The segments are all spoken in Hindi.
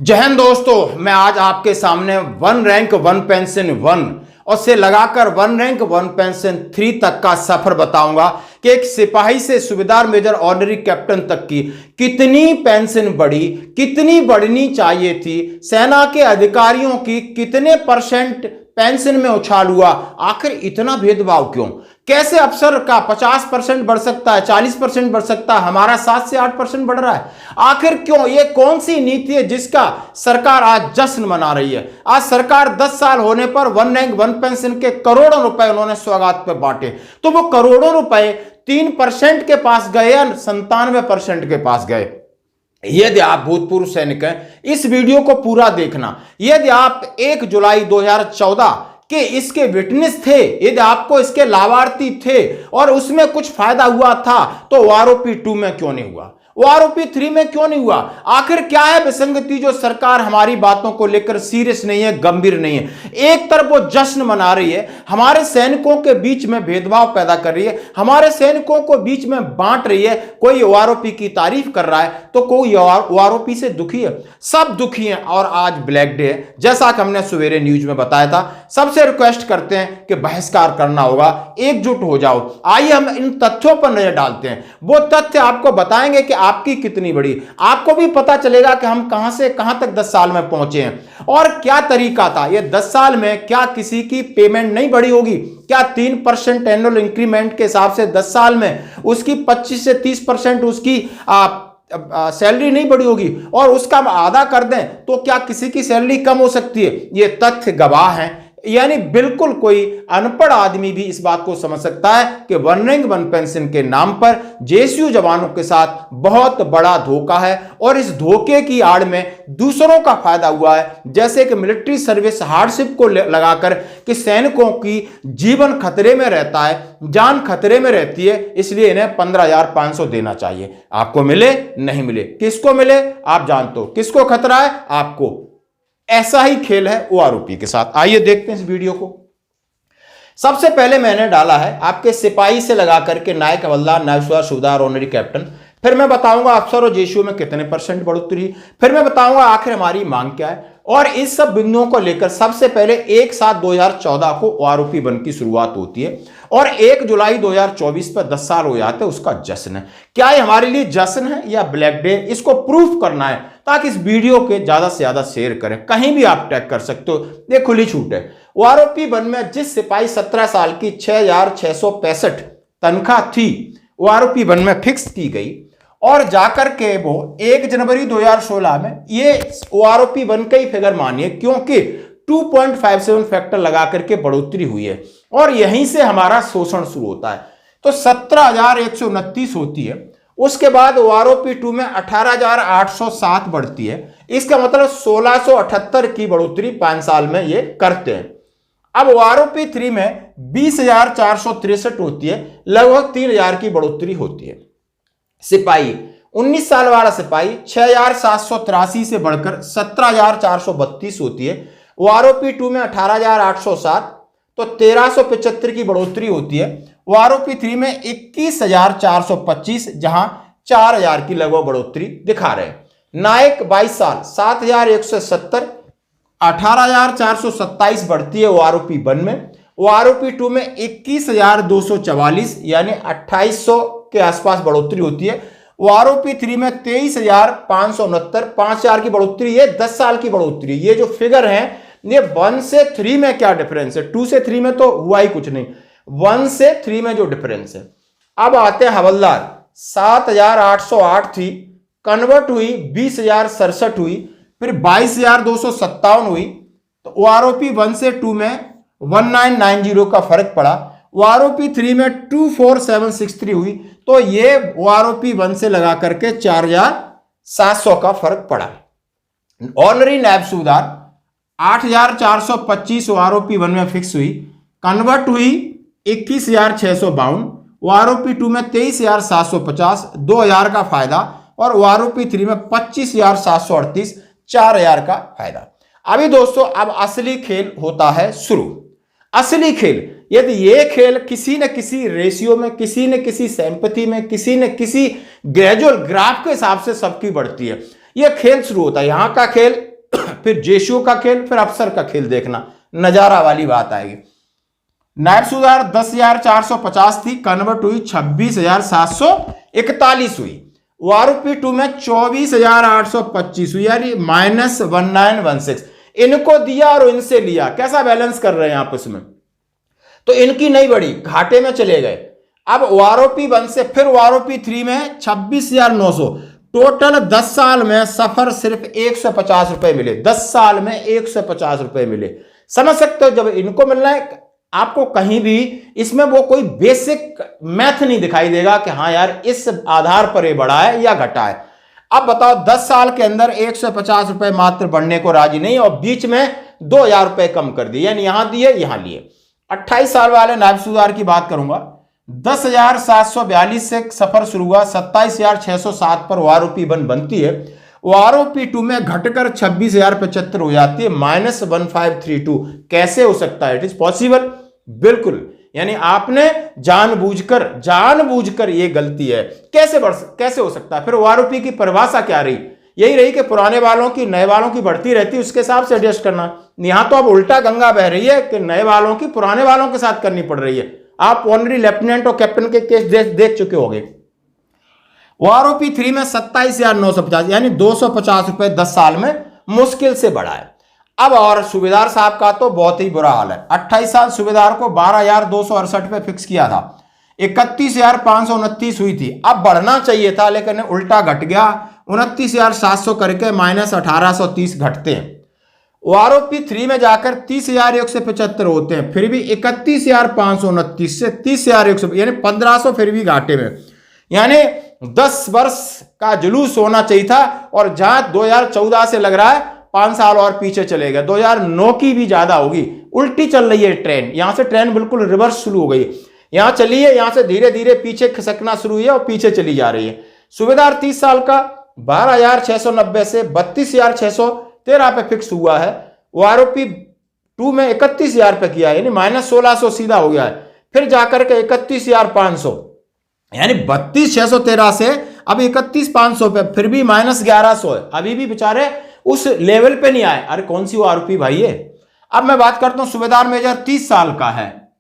जय हिंद दोस्तों, मैं आज आपके सामने one rank one pension one और से लगाकर वन रैंक वन पेंशन 3 तक का सफर बताऊंगा कि एक सिपाही से सूबेदार मेजर ऑनरी कैप्टन तक की कितनी पेंशन बढ़ी, कितनी बढ़नी चाहिए थी, सेना के अधिकारियों की कितने परसेंट पेंशन में उछाल हुआ, आखिर इतना भेदभाव क्यों, कैसे अफसर का 50% बढ़ सकता है, 40% बढ़ सकता है, हमारा 7 से 8% बढ़ रहा है, आखिर क्यों, ये कौन सी नीति है जिसका सरकार आज जश्न मना रही है। आज सरकार 10 साल होने पर वन रैंक वन पेंशन के करोड़ों रुपए उन्होंने सौगात पे बांटे, तो वो करोड़ों रुपए 3% के पास गए या 97% के पास गए। यदि आप भूतपूर्व सैनिक हैं, इस वीडियो को पूरा देखना। यदि आप 1 जुलाई 2014 के इसके विटनेस थे, यदि आपको इसके लाभार्थी थे और उसमें कुछ फायदा हुआ था, तो आरओपी 2 में क्यों नहीं हुआ, आरओपी 3 में क्यों नहीं हुआ? आखिर क्या है विसंगति जो सरकार हमारी बातों को लेकर सीरियस नहीं है, गंभीर नहीं है। एक तरफ वो जश्न मना रही है, हमारे सैनिकों के बीच में भेदभाव पैदा कर रही है, हमारे सैनिकों को बीच में बांट रही है। कोई आरओपी की तारीफ कर रहा है तो कोई आरओपी से दुखी है, सब दुखी हैं। और आज ब्लैक डे है, जैसा कि हमने सवेरे न्यूज में बताया था। सबसे रिक्वेस्ट करते हैं कि बहिष्कार करना होगा, एकजुट हो जाओ। आइए हम इन तथ्यों पर नजर डालते हैं। वो तथ्य आपको बताएंगे कि आपकी कितनी बड़ी, आपको भी पता चलेगा कि हम कहां से कहां तक 10 साल में पहुंचे हैं और क्या तरीका था। ये 10 साल में क्या किसी की पेमेंट नहीं बढ़ी होगी? क्या 3% एनुअल इंक्रीमेंट के हिसाब से 10 साल में उसकी 25 से 30% उसकी सैलरी नहीं बढ़ी होगी और उसका हम आधा कर दें तो क्या किसी की सैलरी कम हो सकती है? ये तथ्य गवाह हैं। यानी बिल्कुल कोई अनपढ़ आदमी भी इस बात को समझ सकता है कि वन रैंक वन पेंशन के नाम पर जेएसयू जवानों के साथ बहुत बड़ा धोखा है और इस धोखे की आड़ में दूसरों का फायदा हुआ है। जैसे कि मिलिट्री सर्विस हार्डशिप को लगाकर कि सैनिकों की जीवन खतरे में रहता है, जान खतरे में रहती है, इसलिए इन्हें 15,500 देना चाहिए। आपको मिले नहीं मिले, किसको मिले आप जानते हो, किसको खतरा है आपको। ऐसा ही खेल है ओआरओपी के साथ। आइए देखते हैं इस वीडियो को। सबसे पहले मैंने डाला है आपके सिपाही से लगा करके नायक, हवलदार, नायब सूबेदार, ऑनरी कैप्टन। फिर मैं बताऊंगा अफसर और जेएसयू में कितने परसेंट बढ़ोतरी। फिर मैं बताऊंगा आखिर हमारी मांग क्या है। और इस सब बिंदुओं को लेकर सबसे पहले 1/7/2014 को ओआरओपी 1 की शुरुआत होती है और 1 जुलाई 2024 पर 10 साल हो जाते हैं, उसका जश्न है। क्या ये हमारे लिए जश्न है या ब्लैक डे? इसको प्रूफ करना है ताकि इस वीडियो के ज्यादा से ज्यादा शेयर करें। कहीं भी आप टैग कर सकते हो, ये खुली छूट है। ओआरओपी 1 में जिस सिपाही 17 साल की 6,665 तनख्वाह थी, ओआरओपी 1 में फिक्स की गई और जाकर के वो 1 जनवरी 2016 में ये ओआरओपी 1 का ही फिगर मानिए, क्योंकि 2.57 फैक्टर लगा करके बढ़ोतरी हुई है और यहीं से हमारा शोषण शुरू होता है। तो 17,129 होती है, उसके बाद ओआरओपी 2 में 18,807 बढ़ती है। इसका मतलब 1,678 की बढ़ोतरी 5 साल में ये करते हैं। अब ओआरओपी 3 में 20,463 होती है, लगभग 3,000 की बढ़ोतरी होती है। सिपाही 19 साल वाला सिपाही 6,783 से बढ़कर 17,432 होती है। ओआरओपी 2 में 18,807 तो 1,375 की बढ़ोतरी होती है। ओआरओपी 3 में 21,425 जहां 4,000 की लगभग बढ़ोतरी दिखा रहे हैं। नायक 22 साल 7,170 18,427 बढ़ती है ओआरओपी 1 में। ओआरओपी 2 में 21,244 यानी 2,800 के आसपास बढ़ोतरी होती है। ओआरओपी 3 में 23,569 5,000 की बढ़ोतरी। ये 10 साल की बढ़ोतरी। ये जो फिगर है ये 1 से 3 में क्या डिफरेंस है? 2 से 3 में तो हुआ ही कुछ नहीं, 1 से 3 में जो डिफरेंस है। अब आते हैं हवलदार 7,808 थी, कन्वर्ट हुई 20,067 हुई, फिर 22,257 हुई। तो ओआरओपी 1 से 2 में 1990 का फर्क पड़ा। ओआरओपी 3 में 24,763 हुई, तो ये ओआरओपी 1 से लगा करके 4,700 का फर्क पड़ा। ऑनरी नायब सूबेदार 8,425 ओआरओपी 1 में फिक्स हुई, कन्वर्ट हुई 21,652। ओआरओपी 2 में 23,750 2,000 का फायदा और ओआरओपी 3 में 25,738 4,000 का फायदा। अभी दोस्तों अब असली खेल होता है शुरू। असली खेल, यदि ये खेल किसी न किसी रेशियो में, किसी न किसी सैंपथी में, किसी न किसी ग्रेजुअल ग्राफ के हिसाब से सबकी बढ़ती है, ये खेल शुरू होता है। यहां का खेल फिर जेसीओ का खेल, फिर अफसर का खेल देखना, नजारा वाली बात आएगी। नायब सूबेदार 10,450 थी, कन्वर्ट हुई 26,741 हुई। वारूपी-2 में 24,825 हुई, यानी -1916। इनको दिया और इनसे लिया, कैसा बैलेंस कर रहे हैं आपस में, तो इनकी नहीं बढ़ी, घाटे में चले गए। अब वारूपी-1 से फिर वारूपी-3 में 26,900। टोटल 10 साल में सफर सिर्फ 150 रुपए मिले, 10 साल में 150 रुपए मिले। समझ सकते हो, जब इनको मिलना है आपको कहीं भी इसमें वो कोई बेसिक मैथ नहीं दिखाई देगा कि हाँ यार इस आधार पर ये बढ़ा है या घटा है। अब बताओ 10 साल के अंदर 150 रुपए मात्र बढ़ने को राजी नहीं, और बीच में 2,000 रुपए कम कर दिए, यानी यहां दिए यहां लिए। 28 साल वाले नायब सूबेदार की बात करूंगा, 10,742 से सफर शुरू हुआ, 27,607 पर वारूपी-1 बनती है। वारूपी-2 में घटकर 26,075 हो जाती है, -1532। कैसे हो सकता है? इट इज पॉसिबल, बिल्कुल। यानी आपने जानबूझकर ये गलती है। कैसे हो सकता है? फिर वारूपी की परिभाषा क्या रही? यही रही कि पुराने वालों की नए वालों की बढ़ती रहती, उसके हिसाब से एडजस्ट करना। यहां तो अब उल्टा गंगा बह रही है कि नए वालों की पुराने वालों के साथ करनी पड़ रही है। आप ऑनरी लेफ्टिनेंट और कैप्टन के केस देख चुके होंगे। वारूपी-3 में 27,950, यानी 250 रुपए 10 साल में मुश्किल से बढ़ा है। अब और सूबेदार साहब का तो बहुत ही बुरा हाल है। 28 साल सूबेदार को 12,268 पे फिक्स किया था, 31,529 हुई थी। अब बढ़ना चाहिए था लेकिन उल्टा घट गया, 29,700 करके -1,830 घटते हैं। वारूपी-3 में जाकर 30,175 होते हैं, फिर भी 31,529 से 30,100, यानी 1,500 फिर भी घाटे में। यानी 10 वर्ष का जुलूस होना चाहिए था, और जहां 2014 से लग रहा है 5 साल और पीछे चले गए, 2009 की भी ज्यादा होगी। उल्टी चल रही है ट्रेन, यहां से ट्रेन बिल्कुल रिवर्स शुरू हो गई। यहां चली है, यहां से धीरे धीरे पीछे खिसकना शुरू हुई है और पीछे चली जा रही है। सूबेदार 30 साल का 12,690 से 32,613 पे फिक्स हुआ है। वारूपी-2 में 31,000 पे किया, यानी -1,600 सीधा हो गया है। फिर जाकर के 31,500, यानी 32,613 से अब 31,500 पे, फिर भी -1,100 है। अभी भी बेचारे उस लेवल पे नहीं आए। अरे कौन सी वारूपी भाई है। अब मैं बात करता हूं सूबेदार मेजर 30 साल का है,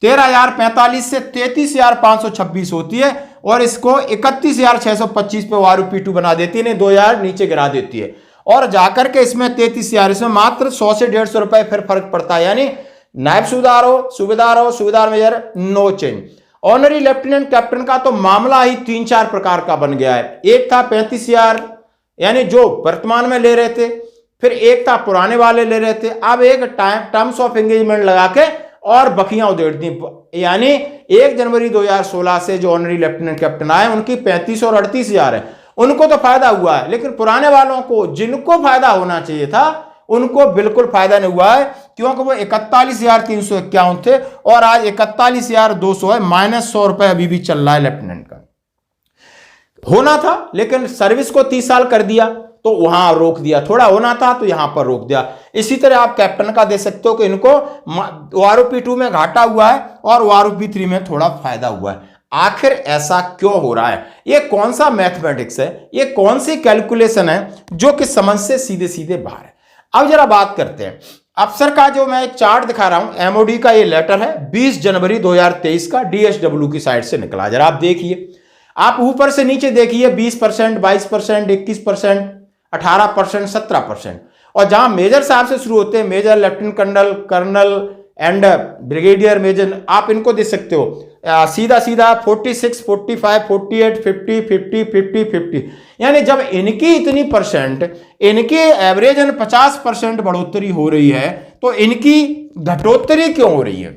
13,045 से 33,526 होती है, और इसको 31,625 पे वारूपी-2 बना देती है, 2,000 नीचे गिरा देती है। और जाकर के इसमें 33,000, इसमें मात्र 100 से 150 रुपए फिर फर्क पड़ता है। यानी नायब सूबेदार major no change. Honorary lieutenant captain का तो मामला ही 3-4 प्रकार का बन गया है। एक था 35,000, यानी जो वर्तमान में ले रहे थे, फिर एक था पुराने वाले ले रहे थे, अब एक टर्म्स ऑफ एंगेजमेंट लगा के और बखियां उधेड़ दी। यानी 1 जनवरी 2016 से जो ऑनरी लेफ्टिनेंट कैप्टन आए उनकी 35 और 38,000 है। उनको तो फायदा हुआ है, लेकिन पुराने वालों को जिनको फायदा होना चाहिए था उनको बिल्कुल फायदा नहीं हुआ है, क्योंकि वो 41,351 थे और आज 41,200 है। -100 रुपए अभी भी चल रहा है लेफ्टिनेंट का। होना था लेकिन सर्विस को 30 साल कर दिया तो वहां रोक दिया, थोड़ा होना था तो यहां पर रोक दिया। इसी तरह आप कैप्टन का दे सकते हो कि इनको वारूपी-2 में घाटा हुआ है और वारूपी-3 में थोड़ा फायदा हुआ है। आखिर ऐसा क्यों हो रहा है? ये कौन सा मैथमेटिक्स है, ये कौन सी कैलकुलेशन है जो कि समझ से सीधे सीधे बाहर है। अब जरा बात करते हैं अफसर का। जो मैं एक चार्ट दिखा रहा हूं, एमओडी का ये लेटर है, 20 जनवरी 2023 का, डीएसडब्ल्यू की साइड से निकला। जरा आप देखिए, आप ऊपर से नीचे देखिए, 20%, 22%, 21%, 18%, 17%, और जहां मेजर साहब से शुरू होते हैं, major, lieutenant colonel, colonel and brigadier major, आप इनको देख सकते हो सीधा सीधा 46, 45, 48, 50, 50, 50, 50। यानी जब इनकी इतनी परसेंट, इनकी एवरेज 50% बढ़ोतरी हो रही है तो इनकी घटोतरी क्यों हो रही है?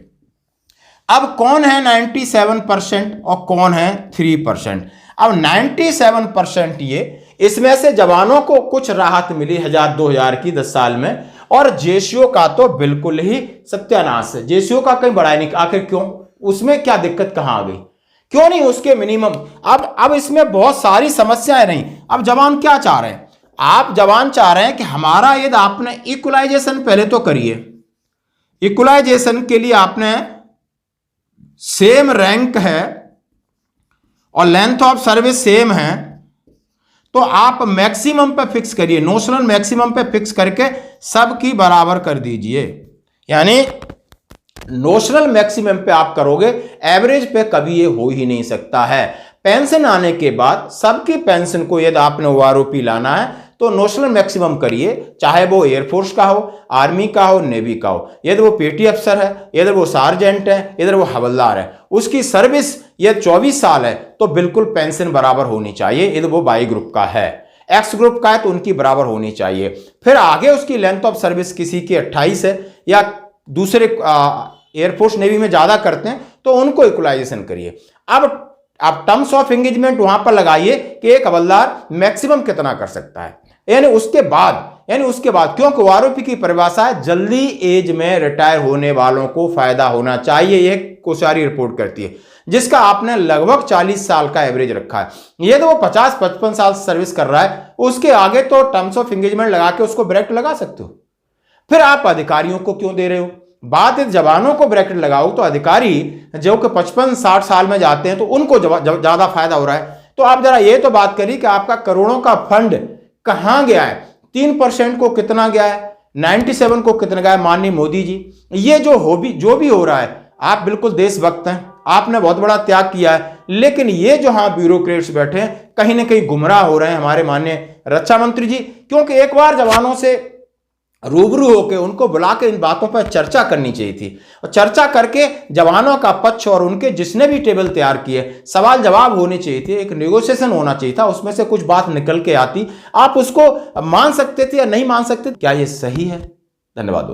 अब कौन है 97% और कौन है 3%? अब 97% ये, इसमें से जवानों को कुछ राहत मिली 1,000-2,000 की 10 साल में, और जेसीओ का तो बिल्कुल ही सत्यानाश है। जेसीओ का कहीं बढ़ाया नहीं, आखिर क्यों? उसमें क्या दिक्कत कहां आ गई? क्यों नहीं उसके मिनिमम? अब इसमें बहुत सारी समस्याएं नहीं। अब जवान क्या चाह रहे हैं? आप जवान चाह रहे हैं कि हमारा यदि आपने इक्वलाइजेशन पहले तो करिए, इक्वलाइजेशन के लिए आपने सेम रैंक है और लेंथ ऑफ सर्विस सेम है, तो आप मैक्सिमम पे फिक्स करिए, नोशनल मैक्सिमम पे फिक्स करके सबकी बराबर कर दीजिए। यानी नोशनल मैक्सिमम पे आप करोगे, एवरेज पे कभी ये हो ही नहीं सकता है। पेंशन आने के बाद सबकी पेंशन को यदि आपने ओआरओपी लाना है तो नोशनल मैक्सिमम करिए, चाहे वो एयरफोर्स का हो, आर्मी का हो, नेवी का हो। यदि वो पेटी अफसर है, यदि वो सार्जेंट है, यदि वो हवलदार है, उसकी सर्विस यदि 24 साल है तो बिल्कुल पेंशन बराबर होनी चाहिए। यदि वो वाई ग्रुप का है, एक्स ग्रुप का है तो उनकी बराबर होनी चाहिए। फिर आगे उसकी लेंथ ऑफ सर्विस किसी की 28 है या दूसरे एयरफोर्स नेवी में ज्यादा करते हैं तो उनको इक्वलाइजेशन करिए। अब आप टर्म्स ऑफ एंगेजमेंट वहां पर लगाइए कि एक हवलदार मैक्सिमम कितना कर सकता है। यानी उसके बाद क्योंकि ओआरओपी की परिभाषा है जल्दी एज में रिटायर होने वालों को फायदा होना चाहिए, यह कोश्यारी रिपोर्ट करती है, जिसका आपने लगभग 40 साल का एवरेज रखा है। ये तो वो 50-55 साल सर्विस कर रहा है, उसके आगे तो टर्म्स ऑफ एंगेजमेंट लगा के उसको ब्रैकेट लगा सकते हो। फिर आप अधिकारियों को क्यों दे रहे हो? बात जवानों को ब्रैकेट लगाओ तो अधिकारी जो कि 55-60 साल में जाते हैं तो उनको ज्यादा फायदा हो रहा है। तो आप जरा ये तो बात करिए कि आपका करोड़ों का फंड कहां गया है? 3% को कितना गया है, 97 को कितना गया है? माननीय मोदी जी, ये जो भी हो रहा है, आप बिल्कुल देशभक्त हैं, आपने बहुत बड़ा त्याग किया है, लेकिन ये जो ब्यूरोक्रेट्स बैठे हैं कहीं ना कहीं गुमराह हो रहे हैं हमारे माननीय रक्षा मंत्री जी। क्योंकि एक बार जवानों से रूबरू होकर उनको बुला के इन बातों पर चर्चा करनी चाहिए थी, और चर्चा करके जवानों का पक्ष और उनके जिसने भी टेबल तैयार किए सवाल जवाब होने चाहिए थे, एक नेगोशिएशन होना चाहिए था, उसमें से कुछ बात निकल के आती। आप उसको मान सकते थे या नहीं मान सकते, क्या ये सही है? धन्यवाद।